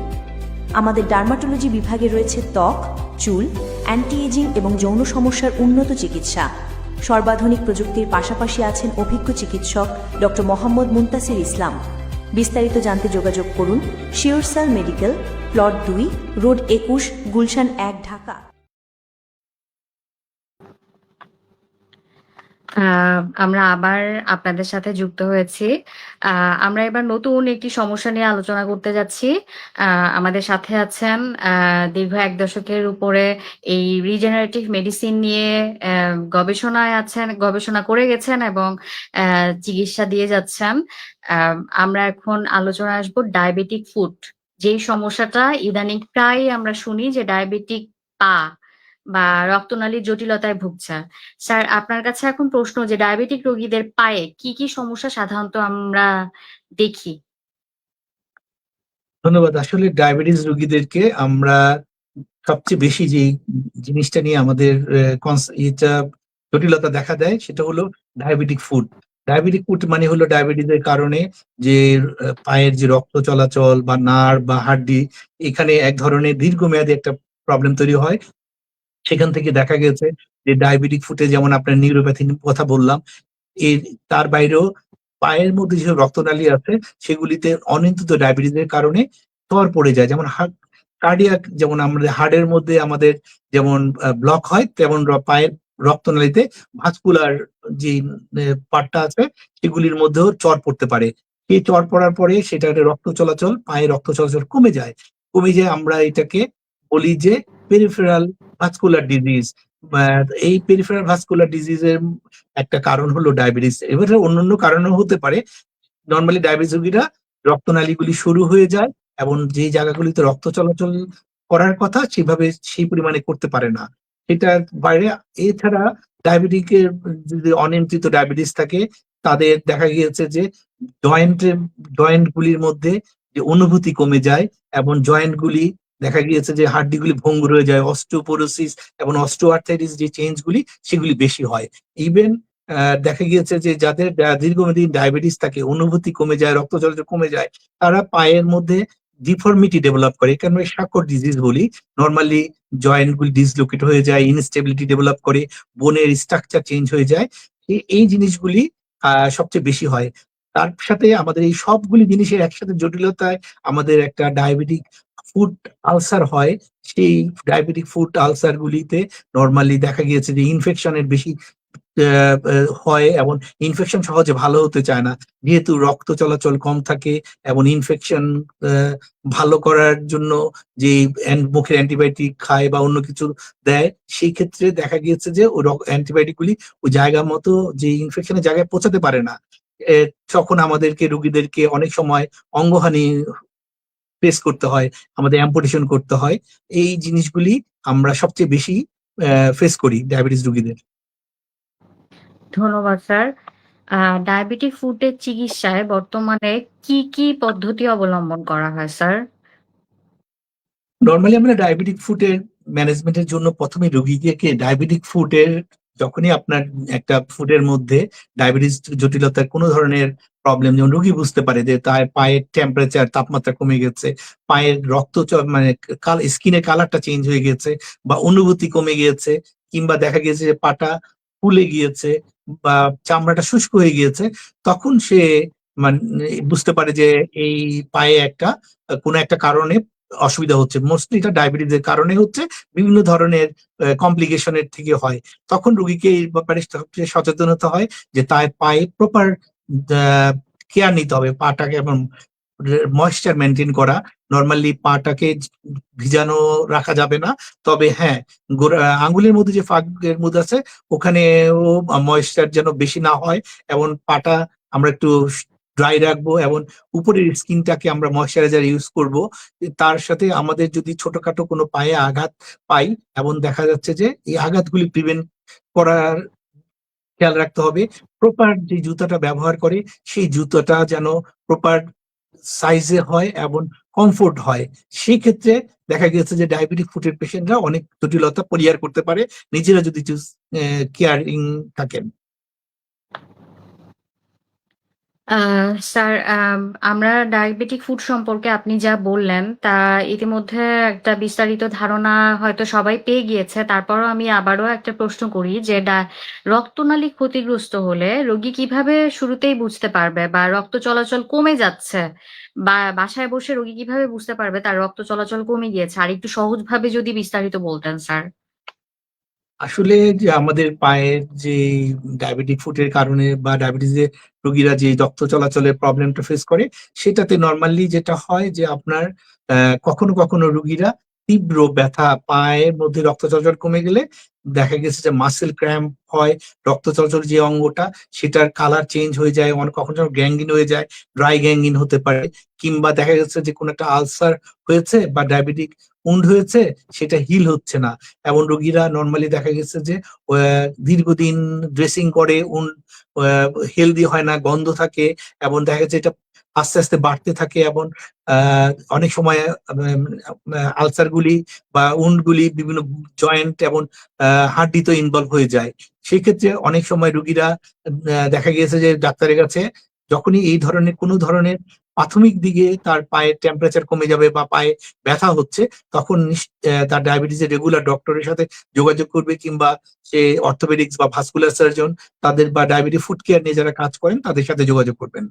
আমাদের ডার্মাটোলজি বিভাগে রয়েছে ত্বক, চুল, অ্যান্টি এজিং এবং যৌন সমস্যার উন্নত চিকিৎসা। সর্বাধুনিক প্রযুক্তির পাশাপাশি আছেন অভিজ্ঞ চিকিৎসক ডক্টর মোহাম্মদ মুনতাসির ইসলাম। বিস্তারিত জানতে যোগাযোগ করুন SureCell medical, plot 2, road 21, Gulshan 1, Dhaka.
আমরা আবার আপনাদের সাথে যুক্ত হয়েছি। আমরা এবার নতুন একটি সমস্যা নিয়ে আলোচনা করতে যাচ্ছি। আমাদের সাথে আছেন দীর্ঘ ১ দশকের উপরে এই রিজেনারেটিভ মেডিসিন নিয়ে গবেষণা করে গেছেন এবং চিকিৎসা দিয়ে যাচ্ছেন। আমরা এখন আলোচনায় আসবো ডায়াবেটিক ফুট। যেই সমস্যাটা ইদানিং প্রায়ই আমরা শুনি যে ডায়াবেটিক পা বা রক্তনালীর জটিলতায় ভুগছে। স্যার, আপনার কাছে এখন প্রশ্ন যে ডায়াবেটিক রোগীদের পায়ে কি সমস্যা সাধারণত আমরা দেখি?
ধন্যবাদ। আসলে ডায়াবেটিস রোগীদেরকে আমরা সবচেয়ে বেশি যে জিনিসটা নিয়ে আমাদের এটা জটিলতা দেখা দেয় সেটা হলো ডায়াবেটিক ফুট। ডায়াবেটিক ফুট মানে হলো ডায়াবেটিসের কারণে যে পায়ের যে রক্ত চলাচল বা নার্ভ বা হাড্ডি এখানে এক ধরনের দীর্ঘমেয়াদী একটা প্রবলেম তৈরি হয়। সেখান থেকে দেখা গেছে যে ডায়াবেটিক ফুটে যেমন আপনার নিউরোপ্যাথির কথা বললাম, এর তার বাইরেও পায়ের মধ্যে যেসব রক্তনালী আছে সেগুলিতে অনিয়ন্ত্রিত ডায়াবেটিসের কারণে স্তর পড়ে যায়। যেমন কার্ডিয়াক যেমন আমাদের হার্টের মধ্যে আমাদের যেমন ব্লক হয় তেমন পায়ের রক্তনালীতে ভাস্কুলার যে পার্টটা আছে সেগুলির মধ্যেও চড় পড়তে পারে। এই চড় পড়ার পরে সেটার পায়ে রক্ত চলাচল কমে যায়। কমে যায় আমরা এটাকে বলি যে পেরিফেরাল ভাস্কুলার ডিজিজ। আ এই পেরিফেরাল ভাস্কুলার ডিজিজ এর একটা কারণ হলো ডায়াবেটিস। এবারে অন্যান্য কারণেও হতে পারে। নরমালি ডায়াবেটিস রোগীরা রক্তনালীগুলি সরু হয়ে যায় এবং যে জায়গাগুলিতে রক্ত চলাচল করার কথা সেভাবে সেই পরিমাণে করতে পারে না। এটার বাইরে এছাড়া ডায়াবেটিকের যদি অনিয়ন্ত্রিত ডায়াবেটিস থাকে তাদের দেখা গিয়েছে যে জয়েন্ট গুলির মধ্যে যে অনুভূতি কমে যায় এবং জয়েন্ট গুলি দেখা গিয়েছে যে হাড্ডিগুলি ভঙ্গুর হয়ে যায়। অস্টিওপোরোসিস এবং অস্টিওআর্থ্রাইটিস যে চেঞ্জ গুলি সেগুলি বেশি হয়। ইভেন দেখা গিয়েছে যে যাদের দীর্ঘমেয়াদী ডায়াবেটিস থাকে, অনুভূতি কমে যায়, রক্ত চলাচল কমে যায়, তারা পায়ের মধ্যে ডিফর্মিটি ডেভেলপ করে। একে আমরা সাকর ডিজিজ বলি। নরমালি জয়েন্ট গুলি ডিসলোকেট হয়ে যায়, ইনস্টেবিলিটি ডেভেলপ করে, বোনের স্ট্রাকচার চেঞ্জ হয়ে যায়। এই জিনিসগুলি সবচেয়ে বেশি হয়। তার সাথে আমাদের এই সবগুলি জিনিসের একসাথে জটিলতায় আমাদের একটা ডায়াবেটিক ফুট আলসার হয়। সেই ডায়াবেটিক ফুট আলসার গুলিতে নরমালি দেখা গিয়েছে যে ইনফেকশনের বেশি আ আ হয় এবং ইনফেকশন সহজে ভালো হতে চায় না। যেহেতু রক্ত চলাচল কম থাকে এবং ইনফেকশন আ ভালো করার জন্য যেই মুখের অ্যান্টিবায়োটিক খায় বা অন্য কিছু দেয়, সেই ক্ষেত্রে দেখা গিয়েছে যে ওই অ্যান্টিবায়োটিক গুলি ওই জায়গা মতো যে ইনফেকশনের জায়গায় পৌঁছাতে পারে না। এ তখন আমাদেরকে রোগীদেরকে অনেক সময় অঙ্গহানি ফেস করতে হয়, আমাদের অ্যাম্পুটেশন করতে হয়। এই জিনিসগুলি আমরা সবচেয়ে বেশি ফেস করি ডায়াবেটিস রোগীদের।
ধন্যবাদ স্যার। ডায়াবেটিক ফুটের চিকিৎসায় বর্তমানে কি পদ্ধতি অবলম্বন করা হয় স্যার?
নরমালি আমরা ডায়াবেটিক ফুটের ম্যানেজমেন্টের জন্য ১ম এ রোগীকে ডায়াবেটিক ফুটের যখনই আপনার একটা ফুটের মধ্যে ডায়াবেটিস জটিলতার কোন ধরনের প্রবলেম যেমন রোগী বুঝতে পারে যে তার পায়ের টেম্পারেচার তাপমাত্রা কমে গেছে, পায়ের মানে স্কিনের কালারটা চেঞ্জ হয়ে গেছে বা অনুভূতি কমে গিয়েছে কিংবা দেখা গেছে যে পাটা ফুলে গিয়েছে বা চামড়াটা শুষ্ক হয়ে গিয়েছে, তখন সে মানে বুঝতে পারে যে এই পায়ে কোনো একটা কারণে অসুবিধা হচ্ছে। মোস্টলি এটা ডায়াবেটিসের কারণে হচ্ছে, বিভিন্ন ধরনের কমপ্লিকেশনের থেকে হয়। তখন রোগীকে এই ব্যাপারে সবচেয়ে সচেতন হতে হয় যে তার পায়ে প্রপার কেয়ার নিতে হবে। পাটাকে এবং ময়েশ্চার মেনটেন করা। নরমালি পাটাকে ভিজানো রাখা যাবে না। তবে হ্যাঁ, আঙ্গুলের মধ্যে যে ফাঁকের মধ্যে আছে ওখানেও ময়েশ্চার যেন বেশি না হয়, এবং পাটা আমরা একটু ড্রাই রাখবো, এবং উপরের স্কিনটাকে আমরা ময়েশ্চারাইজার ইউজ করব। তার সাথে আমাদের যদি ছোটখাটো কোনো পায়ে আঘাত পাই, এবং দেখা যাচ্ছে যে এই আঘাতগুলি প্রিভেন্ট করার খেয়াল রাখতে হবে। প্রপার যে জুতাটা ব্যবহার করে সেই জুতাটা যেন প্রপার সাইজে হয় এবং কমফোর্ট হয়। সেক্ষেত্রে দেখা গেছে যে ডায়াবেটিক ফুটের পেশেন্টরা অনেক জটিলতা পরিহার করতে পারে, নিজেরা যদি কেয়ারিং থাকেন।
স্যার, আমরা ডায়াবেটিক ফুড সম্পর্কে আপনি যা বললেন তা ইতিমধ্যে একটা বিস্তারিত ধারণা হয়তো সবাই পেয়ে গিয়েছে। তারপরও আমি আবারও একটা প্রশ্ন করি যে রক্তনালী ক্ষতিগ্রস্ত হলে রোগী কিভাবে শুরুতেই বুঝতে পারবে বা রক্ত চলাচল কমে যাচ্ছে, বা বাসায় বসে রোগী কিভাবে বুঝতে পারবে তার রক্ত চলাচল কমে গিয়েছে? আর একটু সহজভাবে যদি বিস্তারিত বলতেন স্যার।
আসলে যে আমাদের পায়ের যে ডায়াবেটিক ফুটের কারণে বা ডায়াবেটিসের রোগীরা যে রক্ত চলাচলের প্রবলেমটা ফেস করে, সেটাতে নরমালি যেটা হয় যে আপনার কখনো কখনো রোগীরা তীব্র ব্যথা, পায়ের মধ্যে রক্ত চলাচল কমে গেলে দেখা গেছে যে মাসেল ক্র্যাম্প হয়, রক্ত চলাচল যে অঙ্গটা সেটার কালার চেঞ্জ হয়ে যায়, অনেক কখনো গ্যাঙ্গিন হয়ে যায়, ড্রাই গ্যাঙ্গিন হতে পারে, কিংবা দেখা গেছে যে কোনো একটা আলসার হয়েছে বা ডায়াবেটিক উন্ড হয়েছে, সেটা হিল হচ্ছে না। এমন রোগীরা নরমালি দেখা গেছে যে দীর্ঘদিন ড্রেসিং করে, হেলদি হয় না, গন্ধ থাকে, এবং দেখা যাচ্ছে এটা আস্তে আস্তে বাড়তে থাকে, এবং অনেক সময় আলসার গুলি বা উন্ড গুলি বিভিন্ন জয়েন্ট এবং হাড্ডিতে ইনভলভ হয়ে যায়। সেক্ষেত্রে অনেক সময় রোগীরা দেখা গিয়েছে যে ডাক্তারের কাছে যখনই এই ধরনের কোনো ধরনের প্রাথমিক দিকে তার পায়ের টেম্পারেচার কমে যাবে বা পায়ে ব্যথা হচ্ছে, তখন তার ডায়াবেটিসের রেগুলার ডক্টরের সাথে যোগাযোগ করবে, কিংবা সে অর্থোপেডিক্স বা ভাস্কুলার সার্জন তাদের বা ডায়াবেটিস ফুড কেয়ার নিয়ে যারা কাজ করেন তাদের সাথে যোগাযোগ করবেন।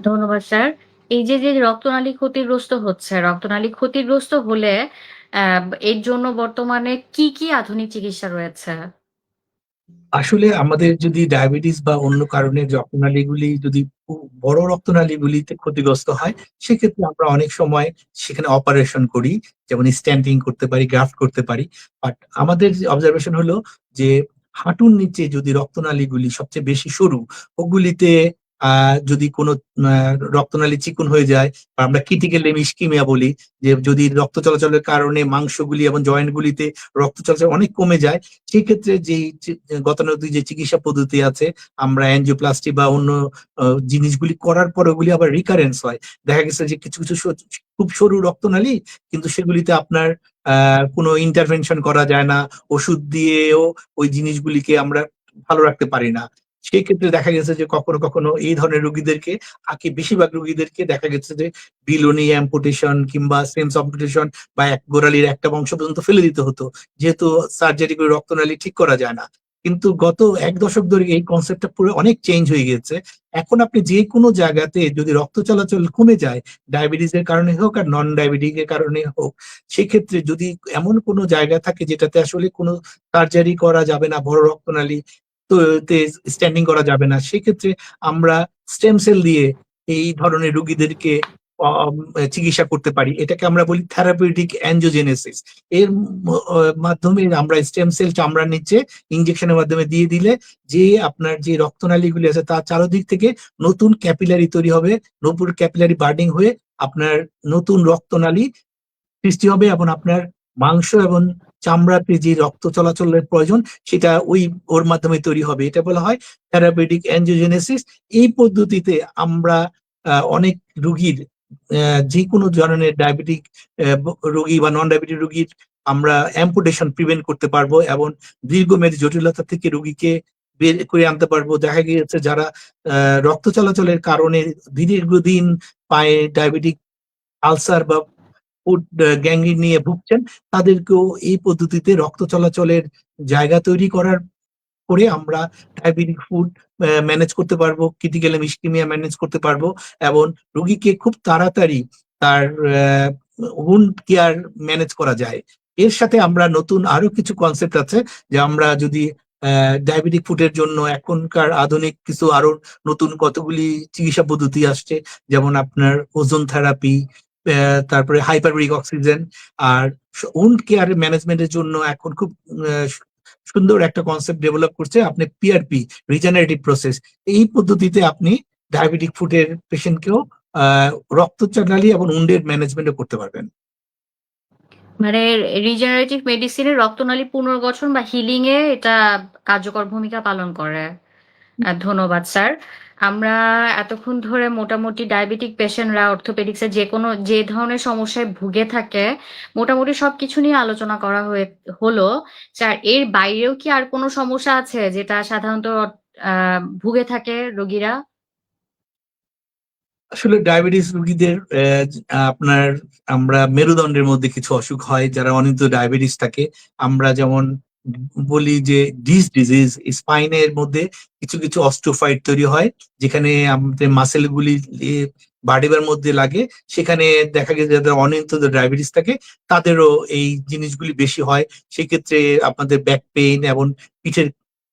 ধন্যবাদ স্যার। এই যে রক্তনালী ক্ষতিগ্রস্ত হচ্ছে, রক্তনালী ক্ষতিগ্রস্ত হলে এর জন্য বর্তমানে কি আধুনিক চিকিৎসা রয়েছে?
আসলে আমাদের যদি ডায়াবেটিস বা অন্য কারণে রক্তনালীগুলি যদি খুব বড় রক্তনালীগুলিতে ক্ষতিগ্রস্ত হয়, সেক্ষেত্রে আমরা অনেক সময় সেখানে অপারেশন করি, যেমন স্ট্যান্টিং করতে পারি, গ্রাফট করতে পারি। বাট আমাদের অবজারভেশন হলো যে হাঁটুর নিচে যদি রক্তনালীগুলি সবচেয়ে বেশি সরু, ওগুলিতে যদি কোনো রক্তনালী চিকন হয়ে যায়, বা আমরা ক্রিটিক্যাল ইসকিমিয়া বলি, যে যদি রক্ত চলাচলের কারণে মাংসগুলি এবং জয়েন্টগুলিতে রক্ত চলাচল অনেক কমে যায়, সেক্ষেত্রে যেই গতানুগতিক যে চিকিৎসা পদ্ধতি আছে, আমরা অ্যানজিওপ্লাস্টি বা অন্য জিনিসগুলি করার পর ওগুলি আবার রিকারেন্স হয়। দেখা গেছে যে কিছু কিছু খুব সরু রক্তনালী, কিন্তু সেগুলিতে আপনার কোনো ইন্টারভেনশন করা যায় না, ওষুধ দিয়েও ওই জিনিসগুলিকে আমরা ভালো রাখতে পারি না। সেক্ষেত্রে দেখা গেছে যে কখনো কখনো এই ধরনের রোগীদেরকে, বেশিরভাগ রোগীদেরকে দেখা গেছে যে বিলোনি অ্যাম্পুটেশন কিংবা স্টেমস অ্যাম্পুটেশন বা এক গোড়ালির একটা বংশ পর্যন্ত ফেলে দিতে হতো, যেহেতু সার্জারি করে রক্তনালী ঠিক করা যায় না। কিন্তু গত ১ দশক ধরে এই কনসেপ্টটা পুরো অনেক চেঞ্জ হয়ে গেছে। এখন আপনি যে কোনো জায়গাতে যদি রক্ত চলাচল কমে যায়, ডায়াবেটিস এর কারণে হোক আর নন ডায়াবেটিক এর কারণে হোক, সেক্ষেত্রে যদি এমন কোনো জায়গা থাকে যেটাতে আসলে কোনো সার্জারি করা যাবে না, বড় রক্তনালী তো স্ট্যান্ডিং করা যাবে না, সেক্ষেত্রে আমরা স্টেম সেল দিয়ে এই ধরনের রোগীদেরকে চিকিৎসা করতে পারি। এটাকে আমরা বলি থেরাপিউটিক অ্যাঞ্জিওজেনেসিস। এর মাধ্যমে আমরা স্টেম সেল চামড়ার নিচে ইনজেকশনের মাধ্যমে দিয়ে দিলে যে আপনার যে রক্তনালীগুলি আছে তার চারদিক থেকে নতুন ক্যাপিলারি তৈরি হবে, নতুন ক্যাপিলারি বার্ডিং হয়ে আপনার নতুন রক্তনালী সৃষ্টি হবে, এবং আপনার মাংস এবং চামড়াতে যে রক্ত চলাচলের প্রয়োজন সেটা ওর মাধ্যমে তৈরি হবে। এটা বলা হয় থেরাপিউটিক অ্যাঞ্জিওজেনেসিস। এই পদ্ধতিতে আমরা অনেক রোগীর যে কোনো ধরনের ডায়াবেটিক রোগী বা নন ডায়াবেটিক রোগীর আমরা অ্যাম্পুটেশন প্রিভেন্ট করতে পারবো, এবং দীর্ঘমেয়াদী জটিলতা থেকে রোগীকে বের করে আনতে পারবো। দেখা গিয়েছে যারা রক্ত চলাচলের কারণে দীর্ঘদিন পায়ে ডায়াবেটিক আলসার বা ফুড গ্যাংগ্রিন নিয়ে ভুগছেন, তাদেরকেও এই পদ্ধতিতে রক্ত চলাচলের জায়গা তৈরি করে আমরা ডায়াবেটিক ফুড ম্যানেজ করতে পারবো, ক্রিটিক্যাল ইসকেমিয়া ম্যানেজ করতে পারবো, এবং রোগীকে খুব তাড়াতাড়ি তার উন্ড কেয়ার ম্যানেজ করা যায়। এর সাথে আমরা নতুন আরো কিছু কনসেপ্ট আছে, যে আমরা যদি ডায়াবেটিক ফুডের জন্য এখনকার আধুনিক কিছু আরো নতুন কতগুলি চিকিৎসা পদ্ধতি আসছে, যেমন আপনার ওজোন থেরাপি, তারপরে হাইপারবারিক অক্সিজেন। আর উন্ড কেয়ার ম্যানেজমেন্টের জন্য এখন খুব সুন্দর একটা কনসেপ্ট ডেভেলপ করছে আপনি পিআরপি, রিজেনারেটিভ প্রসেস। এই পদ্ধতিতে আপনি ডায়াবেটিক ফুডের পেশেন্টকেও রক্তচালালি এবং উন্ডের ম্যানেজমেন্টও করতে পারবেন।
মানে রিজেনারেটিভ মেডিসিনে রক্তনালী পুনর্গঠন বা হিলিং এ এটা কার্যকর ভূমিকা পালন করে। ধন্যবাদ স্যার। আমরা এতক্ষণ ধরে মোটামুটি ডায়াবেটিক পেশেন্টরা অর্থোপেডিক্সে যে ধরনের সমস্যায় ভুগে থাকে মোটামুটি সবকিছু নিয়ে আলোচনা করা হলো। স্যার, এর বাইরেও কি আর কোনো সমস্যা আছে যেটা সাধারণত ভুগে থাকে রোগীরা?
আসলে ডায়াবেটিস রোগীদের আপনার আমরা মেরুদণ্ডের মধ্যে কিছু অসুখ হয়, যারা অনিয়মিত ডায়াবেটিস থাকে আমরা যেমন বলি যে ডিজিজ স্পাইনের মধ্যে কিছু কিছু অস্টিওফাইট তৈরি হয়, যেখানে আমাদের মাসেল গুলি বাড়িবার মধ্যে লাগে। সেখানে দেখা গেছে যাদের অনিয়মিত ডায়াবেটিস থাকে তাদেরও এই জিনিসগুলি বেশি হয়। সেক্ষেত্রে আপনাদের ব্যাক পেইন এবং পিঠের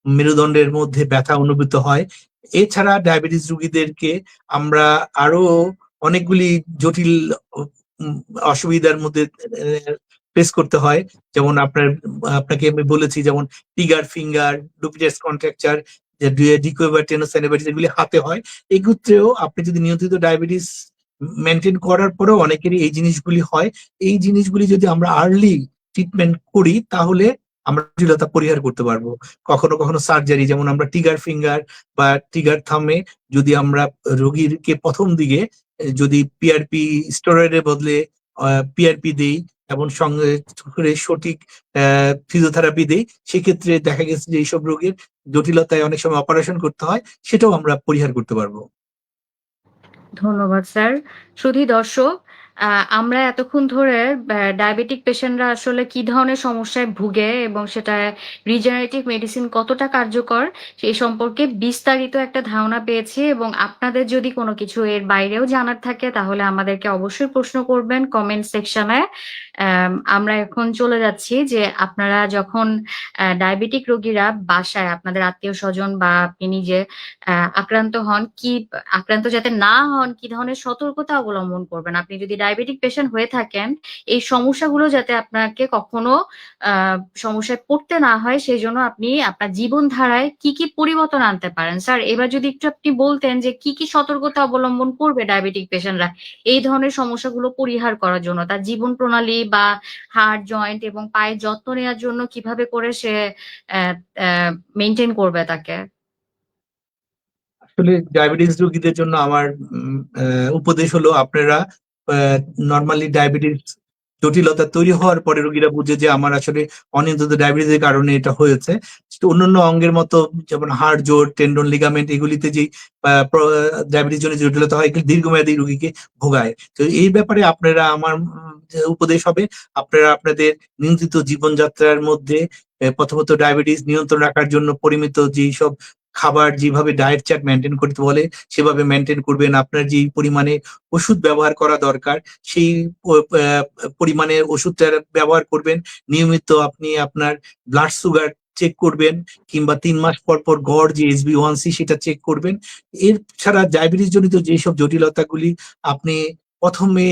মেরুদণ্ডের মধ্যে ব্যথা অনুভূত হয়। এছাড়া ডায়াবেটিস রোগীদেরকে আমরা আরো অনেকগুলি জটিল অসুবিধার মধ্যে ফেস করতে হয়। যেমন আপনাকে আমি বলেছি, যেমন টিগার ফিঙ্গার, ডুপিটাস কন্ট্রাকচার, ডিকুয়েভার টেনোসাইনোভাইটিস, এগুলি হাতে হয়। এক্ষেত্রেও আপনি যদি নিয়ন্ত্রিত ডায়াবেটিস মেনটেন করার পরেও অনেকেরই এই জিনিসগুলি হয়। এই জিনিসগুলি যদি আমরা আর্লি ট্রিটমেন্ট করি তাহলে আমরা জটিলতা পরিহার করতে পারবো। কখনো কখনো সার্জারি, যেমন আমরা টিগার ফিঙ্গার বা টিগার থামে যদি আমরা রোগীকে প্রথম দিকে যদি পিআরপি স্টেরয়েডের বদলে পিআরপি দেই এবং সঙ্গে করে সঠিক ফিজিওথেরাপি দেই, সেক্ষেত্রে দেখা গেছে যে এইসব রোগীর জটিলতায় অনেক সময় অপারেশন করতে হয়, সেটাও আমরা পরিহার করতে পারবো।
ধন্যবাদ স্যার। শুধু দর্শক, আমরা এতক্ষণ ধরে ডায়াবেটিক পেশেন্টরা আসলে কি ধরনের সমস্যায় ভুগে এবং সেটা রিজেনারেটিভ মেডিসিন কতটা কার্যকর সেই সম্পর্কে বিস্তারিত একটা ধারণা পেয়েছি। এবং আপনাদের যদি কোনো কিছু এর বাইরেও জানার থাকে তাহলে আমাদেরকে অবশ্যই প্রশ্ন করবেন কমেন্ট সেকশনে। আমরা এখন চলে যাচ্ছি যে আপনারা যখন ডায়াবেটিক রোগীরা বাসায় আপনাদের আত্মীয় স্বজন বা আপনি নিজে আক্রান্ত যাতে না হন, কি ধরনের সতর্কতা অবলম্বন করবেন? আপনি যদি ডায়াবেটিক পেশেন্ট হয়ে থাকেন এই সমস্যাগুলো যাতে আপনাকে কখনো সমস্যায় পড়তে না হয় সেই জন্য আপনি আপনার জীবনধারায় কি কি পরিবর্তন আনতে পারেন। স্যার, এবার যদি একটু আপনি বলতেন যে কি কি সতর্কতা অবলম্বন করবে ডায়াবেটিক পেশেন্টরা এই ধরনের সমস্যাগুলো পরিহার করার জন্য, তার জীবন প্রণালী বা হাড়, জয়েন্ট এবং পায়ের যত্ন নেওয়ার জন্য কিভাবে করে সে মেনটেন করবে তাকে?
আসলে ডায়াবেটিস রোগীদের জন্য আমার উপদেশ হলো, আপনারা নর্মালি ডায়াবেটিস জটিলতা তৈরি হওয়ার পরে রোগীরা বুঝে যে আমার আসলে অনিয়ন্ত্রিত ডায়াবেটিসের কারণে এটা হয়েছে। অন্যান্য অঙ্গের মতো যেমন হাড়, জোড়, টেন্ডন, লিগামেন্ট, এগুলিতে যে ডায়াবেটিস জনিত জটিলতা হয় এগুলি দীর্ঘমেয়াদী রোগীকে ভোগায়। তো এই ব্যাপারে আপনারা আমার যে উপদেশ হবে, আপনারা আপনাদের নিয়ন্ত্রিত জীবনযাত্রার মধ্যে প্রথমত ডায়াবেটিস নিয়ন্ত্রণ রাখার জন্য পরিমিত যেই সব খাবার, যেভাবে ডায়েট চার্ট মেনটেন করতে বলে সেভাবে মেনটেন করবেন। আপনার যে পরিমাণে ওষুধ ব্যবহার করা দরকার সেই পরিমাণে ওষুধটা ব্যবহার করবেন। নিয়মিত আপনি আপনার ব্লাড সুগার চেক করবেন, কিংবা 3 মাস পর পর গড় যে HbA1c সেটা চেক করবেন। এর ছাড়া ডায়াবেটিস জনিত যেসব জটিলতাগুলি আপনি প্রথমে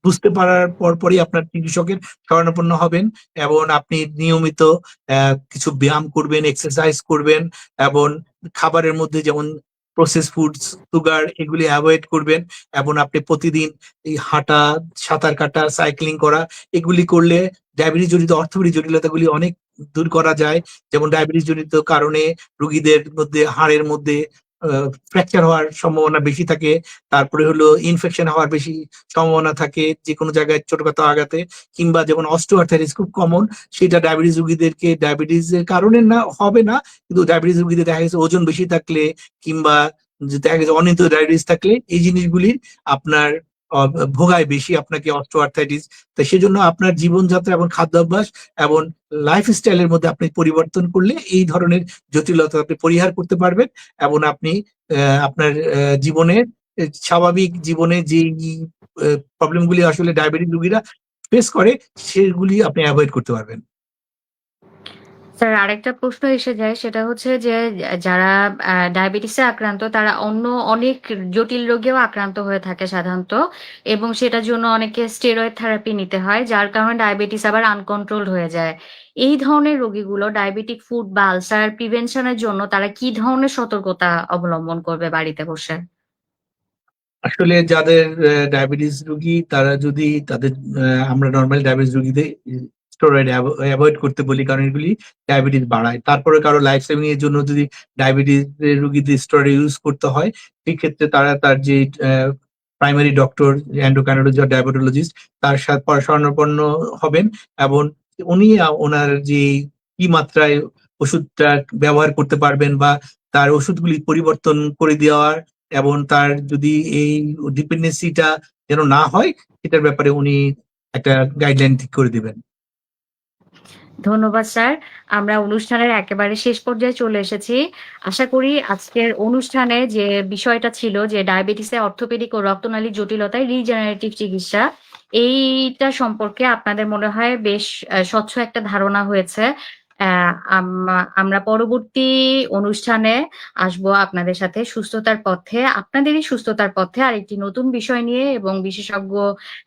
বুঝতে পারার পরপরই আপনার চিকিৎসকের শরণাপন্ন হবেন, এবং আপনি নিয়মিত কিছু ব্যায়াম করবেন, এক্সারসাইজ করবেন, এবং খাবারের মধ্যে যেমন প্রসেস ফুডস, সুগার, এগুলি অ্যাভয়েড করবেন। এবং আপনি প্রতিদিন এই হাঁটা, সাঁতার কাটা, সাইক্লিং করা, এগুলি করলে ডায়াবেটিস জনিত অর্থোপেডিক জটিলতাগুলি অনেক দূর করা যায়। যেমন ডায়াবেটিস জনিত কারণে রোগীদের মধ্যে হাড়ের মধ্যে ফ্র্যাকচার হওয়ার সম্ভাবনা বেশি থাকে। তারপরে হলো ইনফেকশন হওয়ার বেশি সম্ভাবনা থাকে যে কোনো জায়গায় ছোটখাটো আঘাতে, কিংবা যেমন অস্টিওআর্থ্রাইটিস খুব কমন, সেটা ডায়াবেটিস রোগীদেরকে ডায়াবেটিস এর কারণে না হবে না, কিন্তু ডায়াবেটিস রোগীদের দেখা গেছে ওজন বেশি থাকলে কিংবা দেখা গেছে অনিয়ন্ত্রিত ডায়াবেটিস থাকলে এই জিনিসগুলির আপনার ভোগায় বেশি আপনাকে অস্টিওআর্থ্রাইটিস। তো সেজন্য আপনার জীবনযাত্রা এবং খাদ্যাভ্যাস এবং লাইফস্টাইলের মধ্যে আপনি পরিবর্তন করলে এই ধরনের জটিলতা আপনি পরিহার করতে পারবেন এবং আপনি আপনার জীবনে স্বাভাবিক জীবনে যে প্রবলেমগুলি আসলে ডায়াবেটিক রোগীরা ফেস করে সেগুলি আপনি অ্যাভয়েড করতে পারবেন।
স্যার আরেকটা প্রশ্ন এসে যায় সেটা হচ্ছে যে যারা ডায়াবেটিসে আক্রান্ত তারা অন্য অনেক জটিল রোগেও আক্রান্ত হয়ে থাকে সাধারণত এবং সেটার জন্য অনেকে স্টেরয়েড থেরাপি নিতে হয় যার কারণে ডায়াবেটিস আবার আনকন্ট্রোলড হয়ে যায়। এই ধরনের রোগীগুলো ডায়াবেটিক ফুড বা আলসার প্রিভেনশনের জন্য তারা কি ধরনের সতর্কতা অবলম্বন করবে বাড়িতে বসে?
আসলে যাদের ডায়াবেটিস রোগী তারা যদি তাদের আমরা নরমাল ডায়াবেটিস রোগীদের স্টেরয়েড অ্যাভয়েড করতে বলি কারণ এগুলি ডায়াবেটিস বাড়ায়। তারপরে কারো লাইফ সেভিং এর জন্য যদি ডায়াবেটিস রোগীদের স্টেরয়েড ইউজ করতে হয় সেক্ষেত্রে তারা তার যে প্রাইমারি ডক্টর এন্ডোক্রাইনোলজিস্ট বা ডায়াবেটোলজিস্ট তার সাথে শরণাপন্ন হবেন এবং উনি ওনার যে কি মাত্রায় ওষুধটা ব্যবহার করতে পারবেন বা তার ওষুধগুলি পরিবর্তন করে দেওয়ার এবং তার যদি এই ডিপেন্ডেন্সিটা যেন না হয় সেটার ব্যাপারে উনি একটা গাইডলাইন ঠিক করে দিবেন।
ধন্যবাদ স্যার। আমরা অনুষ্ঠানের একেবারে শেষ পর্যায়ে চলে এসেছি। আশা করি আজকের অনুষ্ঠানে যে বিষয়টা ছিল যে ডায়াবেটিসে অর্থোপেডিক ও রক্তনালীর জটিলতায় রিজেনারেটিভ চিকিৎসা, এইটা সম্পর্কে আপনাদের মনে হয় বেশ স্বচ্ছ একটা ধারণা হয়েছে। আমরা পরবর্তী অনুষ্ঠানে আসবো আপনাদের সাথে সুস্থতার পথে, আপনাদেরই সুস্থতার পথে আরেকটি নতুন বিষয় নিয়ে এবং বিশেষজ্ঞ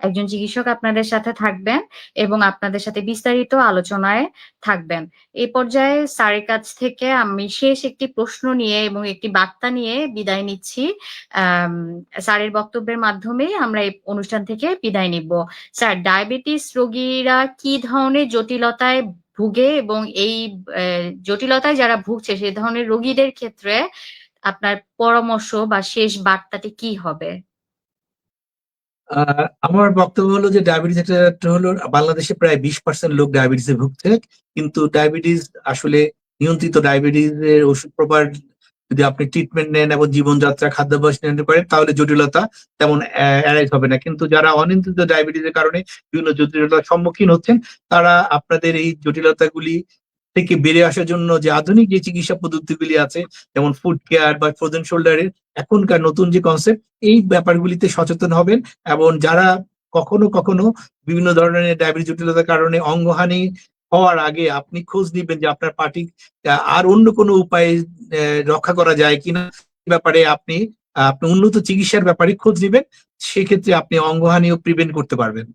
একজন চিকিৎসক আপনাদের সাথে থাকবেন এবং আপনাদের সাথে বিস্তারিত আলোচনায় থাকবেন। এই পর্যায়ে স্যারের কাছ থেকে আমি শেষ একটি প্রশ্ন নিয়ে এবং একটি বার্তা নিয়ে বিদায় নিচ্ছি। স্যারের বক্তব্যের মাধ্যমেই আমরা এই অনুষ্ঠান থেকে বিদায় নিব। স্যার, ডায়াবেটিস রোগীরা কি ধরনের জটিলতায় ভুগে এবং এই জটিলতায় যারা ভুগছে সেই ধরনের রোগীদের ক্ষেত্রে আপনার পরামর্শ বা শেষ বার্তাটি কি হবে?
আমার বক্তব্য হলো যে ডায়াবেটিস একটা হলো বাংলাদেশে প্রায় 20% লোক ডায়াবেটিসে ভুগছে, কিন্তু ডায়াবেটিস আসলে নিয়ন্ত্রিত ডায়াবেটিস এর ওষুধ প্রপার যদি আপনি ট্রিটমেন্ট নেন এবং জীবনযাত্রা খাদ্যাভ্যাস নিয়ন্ত্রণ করেন তাহলে জটিলতা তেমন এড়াইতে হবে না। কিন্তু যারা অনিয়ন্ত্রিত ডায়াবেটিসের কারণে বিভিন্ন জটিলতার সম্মুখীন হচ্ছেন তারা আপনাদের এই জটিলতাগুলি থেকে বেরিয়ে আসার জন্য যে আধুনিক যে চিকিৎসা পদ্ধতিগুলি আছে যেমন ফুড কেয়ার বা ফ্রোজেন শোল্ডারের এখনকার নতুন যে কনসেপ্ট এই ব্যাপারগুলিতে সচেতন হবেন এবং যারা কখনো কখনো বিভিন্ন ধরনের ডায়াবেটিস জটিলতার কারণে অঙ্গহানি হওয়ার আগে আপনি খোঁজ নিবেন যে আপনার পার্টি আর অন্য কোনো উপায়ে রক্ষা করা যায় কিনা ব্যাপারে আপনি উন্নত চিকিৎসার ব্যাপারে খোঁজ নিবেন, সেক্ষেত্রে আপনি অঙ্গহানিও প্রিভেন্ট করতে পারবেন।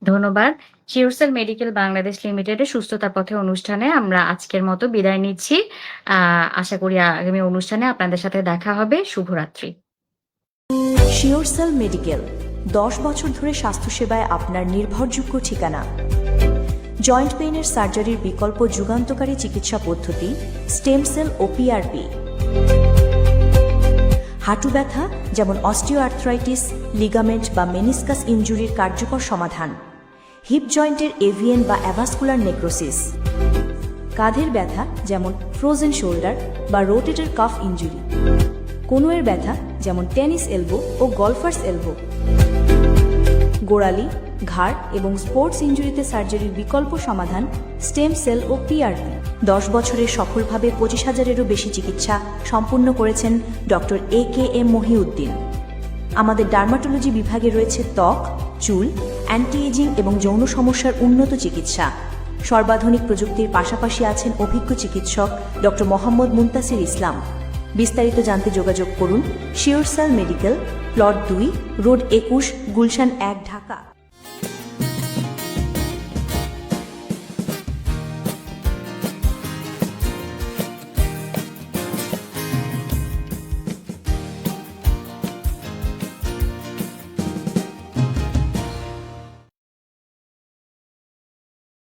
ধন্যবাদ। শিওরসেল মেডিকেল বাংলাদেশ লিমিটেডের সুস্থতার পথে অনুষ্ঠানে আমরা আজকের মতো বিদায় নিচ্ছি। আশা করি আগামী অনুষ্ঠানে আপনাদের সাথে দেখা হবে। শুভরাত্রি।
শিওরসেল মেডিকেল 10 বছর ধরে স্বাস্থ্যসেবায় আপনার নির্ভরযোগ্য ঠিকানা। জয়েন্ট পেইনের সার্জারির বিকল্প যুগান্তকারী চিকিৎসা পদ্ধতি স্টেম সেল ও পিআরপি। হাঁটু ব্যথা যেমন অস্টিওআর্থ্রাইটিস, লিগামেন্ট বা মেনিসকাস ইনজুরির কার্যকর সমাধান। হিপ জয়েন্টের এভিএন বা অ্যাভাস্কুলার নেক্রোসিস। কাঁধের ব্যথা যেমন ফ্রোজেন শোল্ডার বা রোটেটর কাফ ইনজুরি। কনুয়ের ব্যথা যেমন টেনিস এলবো ও গলফার্স এলবো। গোড়ালি, ঘাড় এবং স্পোর্টস ইনজুরিতে সার্জারির বিকল্প সমাধান স্টেম সেল ও পিআরপি। 10 বছরে সফলভাবে 25,000-এরও বেশি চিকিৎসা সম্পূর্ণ করেছেন ডক্টর AKM মহিউদ্দিন। আমাদের ডার্মাটোলজি বিভাগে রয়েছে ত্বক, চুল, অ্যান্টি এজিং এবং যৌন সমস্যার উন্নত চিকিৎসা। সর্বাধুনিক প্রযুক্তির পাশাপাশি আছেন অভিজ্ঞ চিকিৎসক ডক্টর মোহাম্মদ মুনতাসির ইসলাম। বিস্তারিত জানতে যোগাযোগ করুন SureCell medical, plot 2, road 21, Gulshan 1, Dhaka.